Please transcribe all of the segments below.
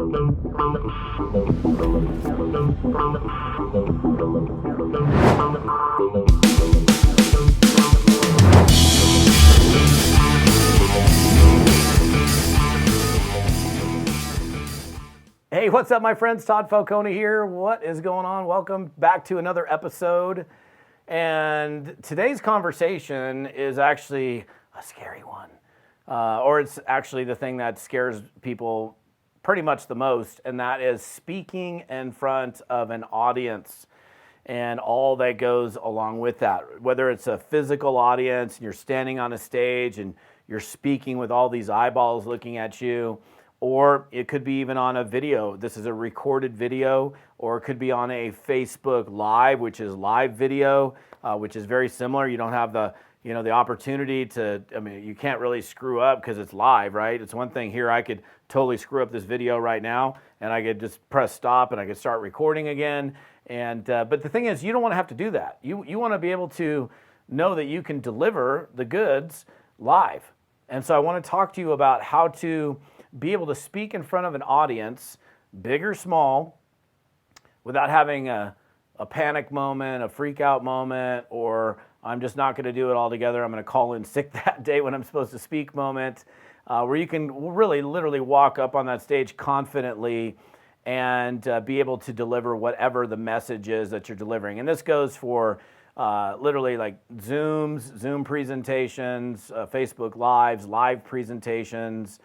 Hey, what's up, my friends? Todd Falcone here. What is going on? Welcome back to another episode. And today's conversation is actually a scary one. Or it's actually the thing that scares people pretty much the most, and that is speaking in front of an audience and all that goes along with that. Whether it's a physical audience and you're standing on a stage and you're speaking with all these eyeballs looking at you, or it could be even on a video. This is a recorded video, or it could be on a Facebook Live, which is live video, which is very similar. You don't have the opportunity to, you can't really screw up because it's live, right? It's one thing here, I could totally screw up this video right now, and I could just press stop and I could start recording again. And but the thing is, you don't want to have to do that. You want to be able to know that you can deliver the goods live. And so I want to talk to you about how to be able to speak in front of an audience, big or small, without having a panic moment, a freak out moment, or I'm just not going to do it all together, I'm going to call in sick that day when I'm supposed to speak moment, where you can really literally walk up on that stage confidently and be able to deliver whatever the message is that you're delivering. And this goes for literally like Zoom presentations, Facebook Lives, live presentations,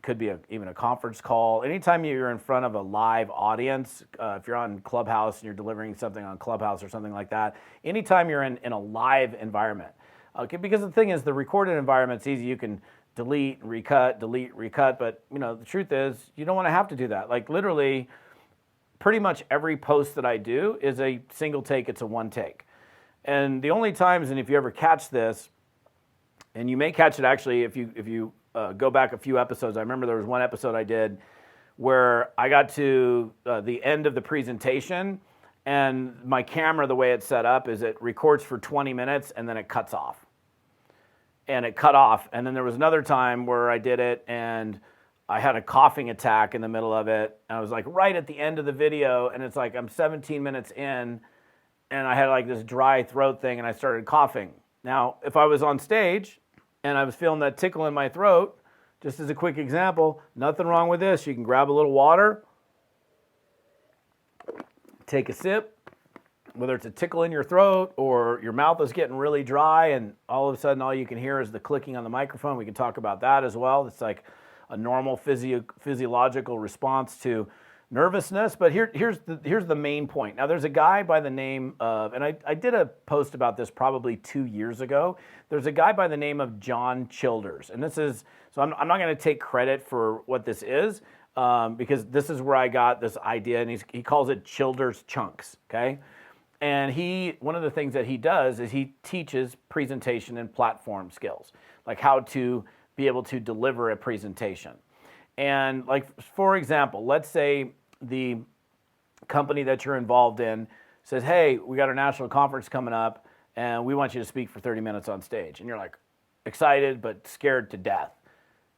could be even a conference call. Anytime you're in front of a live audience, if you're on Clubhouse and you're delivering something on Clubhouse or something like that, anytime you're in a live environment. Okay, because the thing is, the recorded environment's easy. You can delete, recut, but the truth is, you don't want to have to do that. Like literally, pretty much every post that I do is a single take, it's a one take. And the only times, and if you ever catch this, and you may catch it actually if you go back a few episodes. I remember there was one episode I did where I got to the end of the presentation, and my camera, the way it's set up, is it records for 20 minutes and then it cuts off. And it cut off. And then there was another time where I did it and I had a coughing attack in the middle of it. And I was like right at the end of the video, and it's like I'm 17 minutes in and I had like this dry throat thing and I started coughing. Now, if I was on stage and I was feeling that tickle in my throat, just as a quick example, nothing wrong with this. You can grab a little water, take a sip, whether it's a tickle in your throat or your mouth is getting really dry and all of a sudden all you can hear is the clicking on the microphone. We can talk about that as well. It's like a normal physiological response to nervousness, but here's the main point. Now, there's a guy by the name of, and I did a post about this probably 2 years ago. There's a guy by the name of John Childers, and this is, so I'm not going to take credit for what this is, because this is where I got this idea, and he calls it Childers Chunks, okay? And one of the things that he does is he teaches presentation and platform skills, like how to be able to deliver a presentation. And like, for example, let's say the company that you're involved in says, hey, we got our national conference coming up and we want you to speak for 30 minutes on stage. And you're like excited but scared to death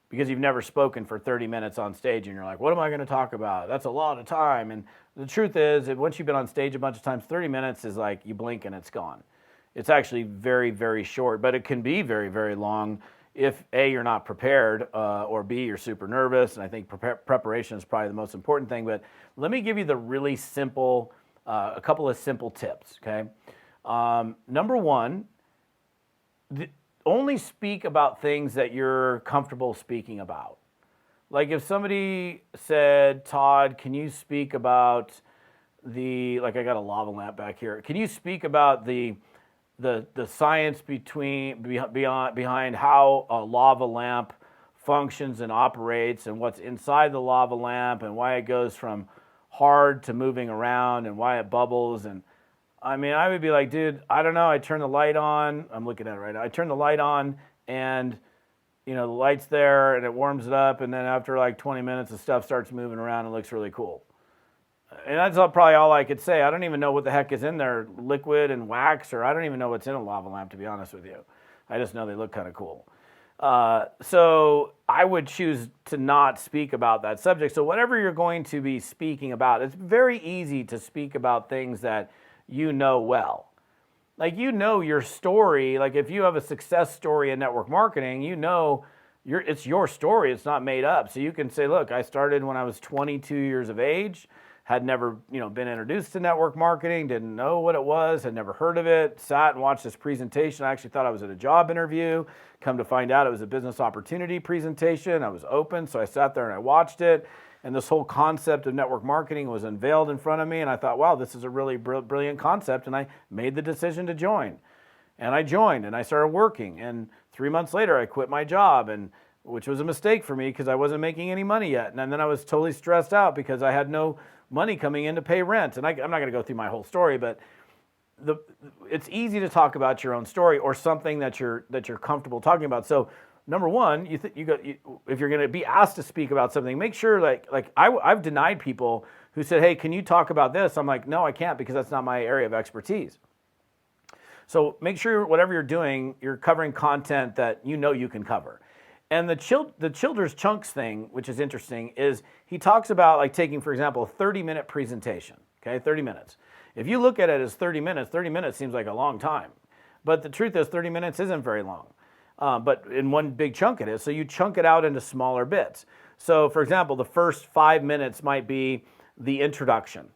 because you've never spoken for 30 minutes on stage, and you're like, what am I going to talk about? That's a lot of time. And the truth is that once you've been on stage a bunch of times, 30 minutes is like you blink and it's gone. It's actually very, very short, but it can be very, very long if A, you're not prepared, or B, you're super nervous. And I think preparation is probably the most important thing. But let me give you the really simple, a couple of simple tips, okay? Number one, only speak about things that you're comfortable speaking about. Like if somebody said, Todd, can you speak about like I got a lava lamp back here. Can you speak about the science behind how a lava lamp functions and operates and what's inside the lava lamp and why it goes from hard to moving around and why it bubbles? And I mean, I would be like, dude, I don't know. I turn the light on. I'm looking at it right now. I turn the light on and the light's there and it warms it up. And then after like 20 minutes, the stuff starts moving around and looks really cool. And that's probably all I could say. I don't even know what the heck is in there, liquid and wax, or I don't even know what's in a lava lamp, to be honest with you. I just know they look kind of cool. So I would choose to not speak about that subject. So whatever you're going to be speaking about, it's very easy to speak about things that you know well. Like, you know your story. Like, if you have a success story in network marketing, you know it's your story. It's not made up. So you can say, look, I started when I was 22 years of age, had never, been introduced to network marketing, didn't know what it was, had never heard of it, sat and watched this presentation. I actually thought I was at a job interview. Come to find out it was a business opportunity presentation. I was open, so I sat there and I watched it. And this whole concept of network marketing was unveiled in front of me. And I thought, wow, this is a really brilliant concept. And I made the decision to join. And I joined and I started working. And 3 months later, I quit my job, which was a mistake for me because I wasn't making any money yet. And then I was totally stressed out because I had no money coming in to pay rent. And I'm not going to go through my whole story, but it's easy to talk about your own story or something that you're comfortable talking about. So number one, if you're going to be asked to speak about something, make sure I've denied people who said, hey, can you talk about this? I'm like, no, I can't, because that's not my area of expertise. So make sure whatever you're doing, you're covering content that you can cover. And the Childers Chunks thing, which is interesting, is he talks about like taking, for example, a 30-minute presentation, okay, 30 minutes. If you look at it as 30 minutes seems like a long time. But the truth is 30 minutes isn't very long. But in one big chunk it is. So you chunk it out into smaller bits. So for example, the first 5 minutes might be the introduction.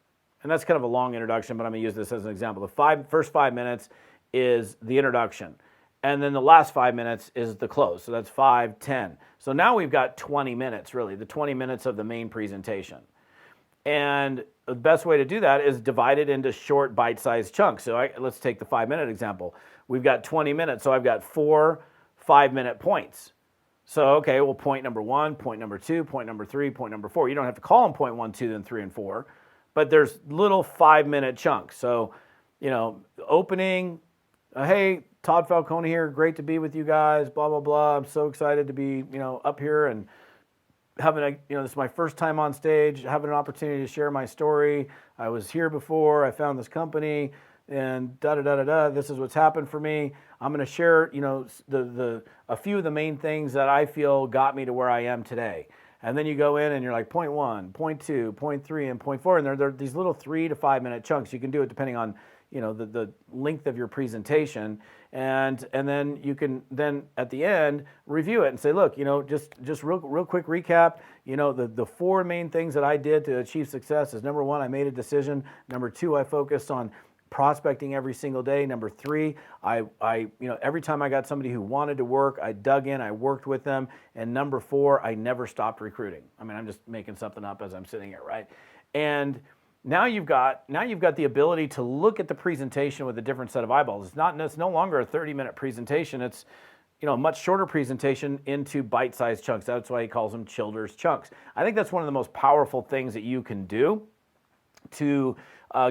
And that's kind of a long introduction, but I'm going to use this as an example. The first 5 minutes is the introduction. And then the last 5 minutes is the close. So that's 5, 10. So now we've got 20 minutes, really, the 20 minutes of the main presentation. And the best way to do that is divide it into short bite-sized chunks. So let's take the 5-minute example. We've got 20 minutes, so I've got 4 5-minute points. So, okay, well, point number 1, point number 2, point number 3, point number 4. You don't have to call them point 1, 2, then 3, and 4, but there's little 5-minute chunks. So, opening, hey, Todd Falcone here, great to be with you guys, blah, blah, blah. I'm so excited to be, up here and having this is my first time on stage, having an opportunity to share my story. I was here before, I found this company, and da-da-da-da-da, this is what's happened for me. I'm going to share, a few of the main things that I feel got me to where I am today. And then you go in and you're like, point 1, point 2, point 3, and point 4, and they're these little 3 to 5 minute chunks. You can do it depending on, the length of your presentation, and then you can then at the end review it and say, look, just real quick recap. The 4 main things that I did to achieve success is, number 1, I made a decision. Number 2, I focused on prospecting every single day. Number 3, I every time I got somebody who wanted to work, I dug in, I worked with them. And number 4, I never stopped recruiting. I mean, I'm just making something up as I'm sitting here, right? And now you've got the ability to look at the presentation with a different set of eyeballs. It's no longer a 30-minute presentation. It's a much shorter presentation into bite-sized chunks. That's why he calls them Childers Chunks. I think that's one of the most powerful things that you can do to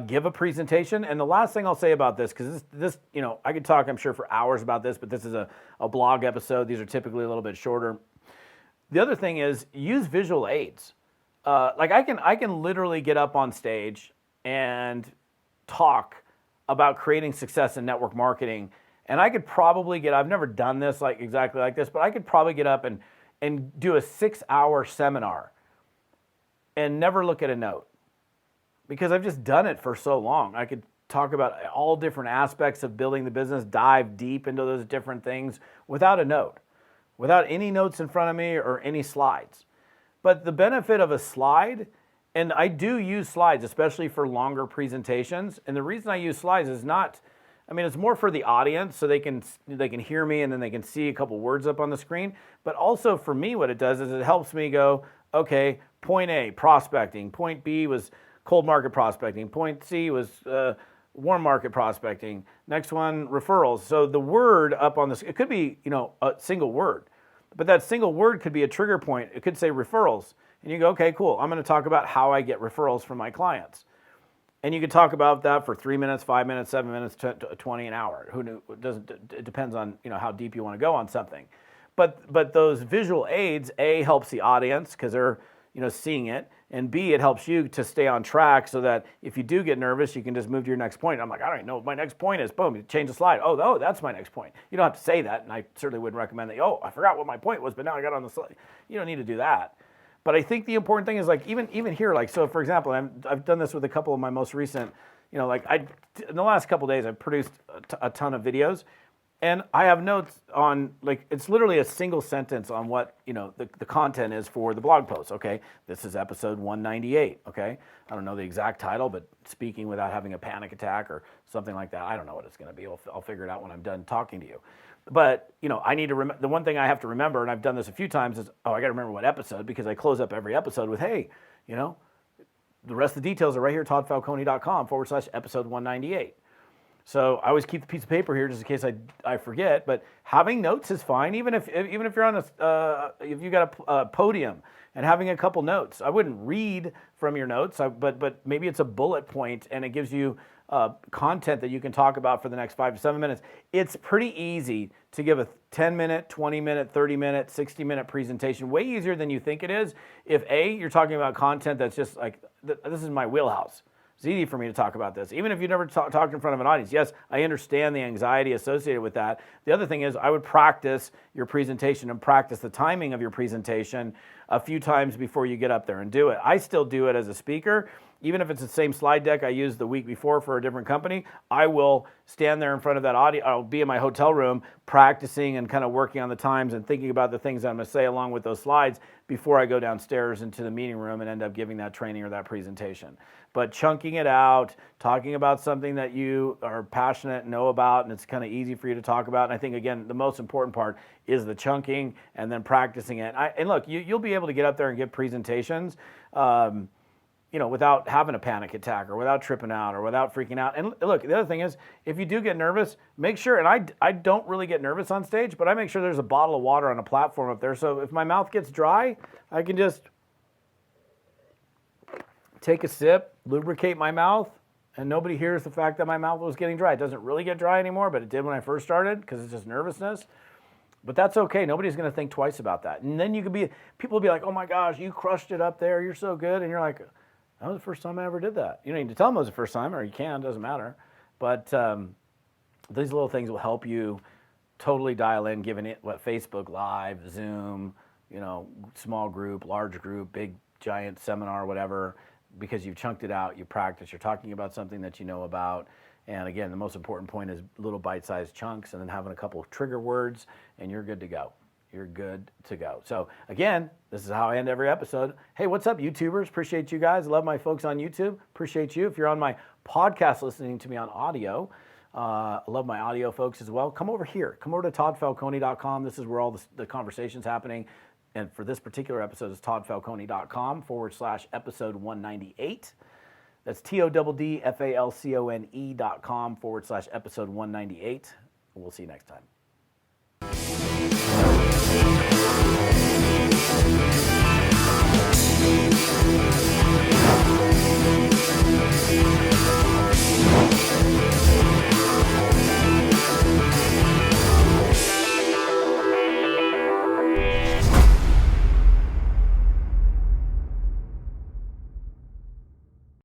give a presentation. And the last thing I'll say about this, because this, I could talk, I'm sure, for hours about this, but this is a blog episode. These are typically a little bit shorter. The other thing is, use visual aids. I can literally get up on stage and talk about creating success in network marketing. And I could probably I've never done this exactly like this, but I could probably get up and do a 6-hour seminar and never look at a note, because I've just done it for so long. I could talk about all different aspects of building the business, dive deep into those different things without a note, without any notes in front of me or any slides. But the benefit of a slide, and I do use slides, especially for longer presentations. And the reason I use slides is it's more for the audience, so they can hear me and then they can see a couple words up on the screen. But also for me, what it does is it helps me go, okay, point A, prospecting. Point B was cold market prospecting. Point C was warm market prospecting. Next one, referrals. So the word up on it could be, a single word. But that single word could be a trigger point. It could say referrals. And you go, okay, cool. I'm going to talk about how I get referrals from my clients. And you could talk about that for 3 minutes, 5 minutes, 7 minutes, 20, an hour. Who knew? It depends on how deep you want to go on something. But those visual aids, helps the audience because they're seeing it, and B, it helps you to stay on track so that if you do get nervous, you can just move to your next point. I'm like, I don't even know what my next point is. Boom, you change the slide. Oh, that's my next point. You don't have to say that, and I certainly wouldn't recommend that. Oh, I forgot what my point was, but now I got it on the slide. You don't need to do that. But I think the important thing is like even here, like, so for example, I've done this with a couple of my most recent, in the last couple of days, I've produced a ton of videos. And I have notes on, like, it's literally a single sentence on what, the content is for the blog post, okay? This is episode 198, okay? I don't know the exact title, but speaking without having a panic attack or something like that. I don't know what it's going to be. I'll figure it out when I'm done talking to you. But, I need to the one thing I have to remember, and I've done this a few times, is, I got to remember what episode, because I close up every episode with, hey, the rest of the details are right here, toddfalcone.com/episode 198. So I always keep the piece of paper here just in case I forget. But having notes is fine, even if you're on if you got a podium and having a couple notes. I wouldn't read from your notes, but maybe it's a bullet point and it gives you content that you can talk about for the next 5 to 7 minutes. It's pretty easy to give a 10-minute, 20-minute, 30-minute, 60-minute presentation. Way easier than you think it is. If you're talking about content that's just like, this is my wheelhouse. It's easy for me to talk about this. Even if you never talked in front of an audience. Yes, I understand the anxiety associated with that. The other thing is I would practice your presentation and practice the timing of your presentation a few times before you get up there and do it. I still do it as a speaker. Even if it's the same slide deck I used the week before for a different company, I will stand there in front of that audience. I'll be in my hotel room practicing and kind of working on the times and thinking about the things I'm going to say along with those slides before I go downstairs into the meeting room and end up giving that training or that presentation. But chunking it out, talking about something that you are passionate and know about, and it's kind of easy for you to talk about. And I think, again, the most important part is the chunking and then practicing it. And look, you'll be able to get up there and give presentations without having a panic attack or without tripping out or without freaking out. And look, the other thing is, if you do get nervous, make sure, and I don't really get nervous on stage, but I make sure there's a bottle of water on a platform up there. So if my mouth gets dry, I can just take a sip, lubricate my mouth, and nobody hears the fact that my mouth was getting dry. It doesn't really get dry anymore, but it did when I first started because it's just nervousness. But that's okay. Nobody's going to think twice about that. And then people will be like, oh my gosh, you crushed it up there. You're so good. And you're like, that was the first time I ever did that. You don't need to tell them it was the first time, or you can, doesn't matter. But these little things will help you totally dial in, given it what Facebook Live, Zoom, small group, large group, big, giant seminar, whatever, because you've chunked it out, you practice, you're talking about something that you know about. And again, the most important point is little bite-sized chunks and then having a couple of trigger words, and you're good to go. You're good to go. So again, this is how I end every episode. Hey, what's up, YouTubers? Appreciate you guys. Love my folks on YouTube. Appreciate you. If you're on my podcast listening to me on audio, I love my audio folks as well. Come over here. Come over to toddfalcone.com. This is where all the conversation's happening. And for this particular episode, it's toddfalcone.com/episode 198. That's TODDFALCONE.com/episode 198. And we'll see you next time.